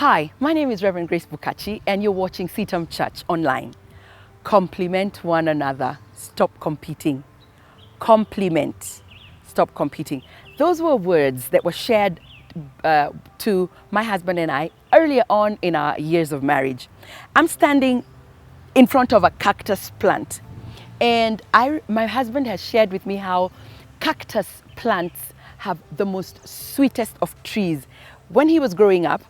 Hi, my name is Reverend Grace Bukachi and you're watching CITAM Church Online. Complement one another. Stop competing. Complement. Stop competing. Those were words that were shared to my husband and I earlier on in our years of marriage. I'm standing in front of a cactus plant, and my husband has shared with me how cactus plants have the most sweetest of trees. When he was growing up,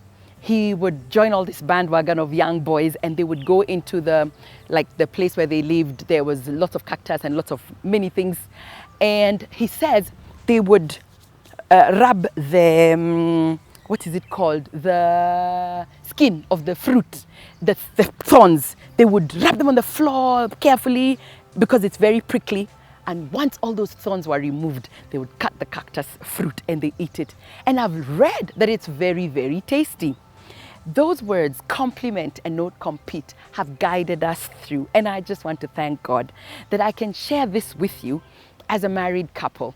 he would join all this bandwagon of young boys, and they would go into the place where they lived. There was lots of cactus and lots of many things, and he says they would rub the what is it called, the skin of the fruit, the thorns. They would rub them on the floor carefully because it's very prickly. And once all those thorns were removed, they would cut the cactus fruit and they eat it. And I've read that it's very, very tasty. Those words, complement and not compete, have guided us through. And I just want to thank God that I can share this with you as a married couple,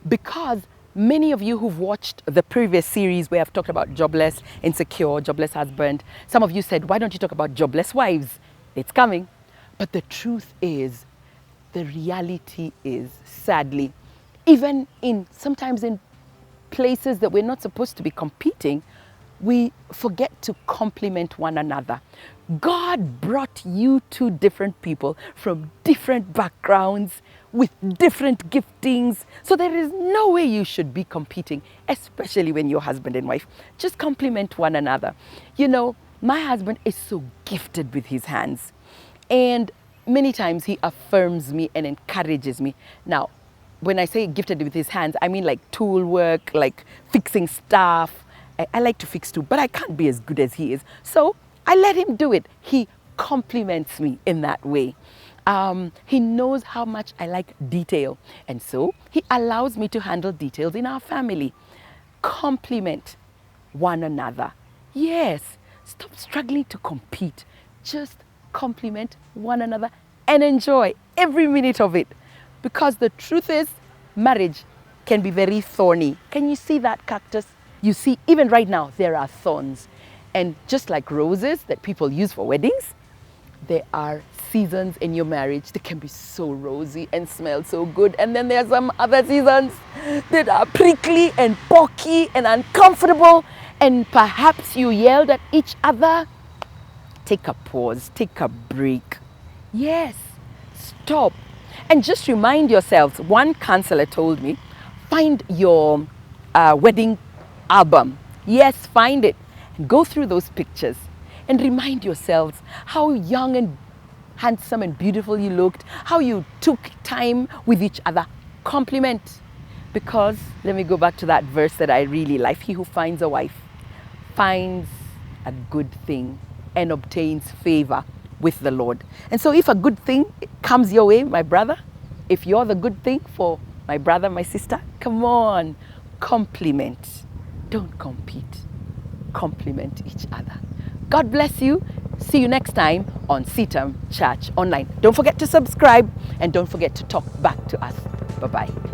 because many of you who've watched the previous series where I've talked about jobless, insecure, jobless husband, some of you said, why don't you talk about jobless wives? It's coming. But the truth is, the reality is, sadly, even sometimes in places that we're not supposed to be competing, we forget to compliment one another. God brought you two different people from different backgrounds with different giftings. So there is no way you should be competing, especially when you're husband and wife. Just compliment one another. You know, my husband is so gifted with his hands, and many times he affirms me and encourages me. Now, when I say gifted with his hands, I mean like tool work, like fixing stuff. I like to fix too, but I can't be as good as he is. So I let him do it. He compliments me in that way. He knows how much I like detail. And so he allows me to handle details in our family. Compliment one another. Yes, stop struggling to compete. Just compliment one another and enjoy every minute of it. Because the truth is, marriage can be very thorny. Can you see that cactus? You see, even right now, there are thorns. And just like roses that people use for weddings, there are seasons in your marriage that can be so rosy and smell so good. And then there are some other seasons that are prickly and pocky and uncomfortable. And perhaps you yelled at each other. Take a pause, take a break. Yes, stop. And just remind yourselves, one counselor told me, find your wedding album. Yes, find it. Go through those pictures and remind yourselves how young and handsome and beautiful you looked, how you took time with each other. Compliment. Because, let me go back to that verse that I really like. He who finds a wife finds a good thing and obtains favor with the Lord. And so if a good thing comes your way, my brother, if you're the good thing for my brother, my sister, come on, compliment. Don't compete. Compliment each other. God bless you. See you next time on CITAM Church Online. Don't forget to subscribe and don't forget to talk back to us. Bye-bye.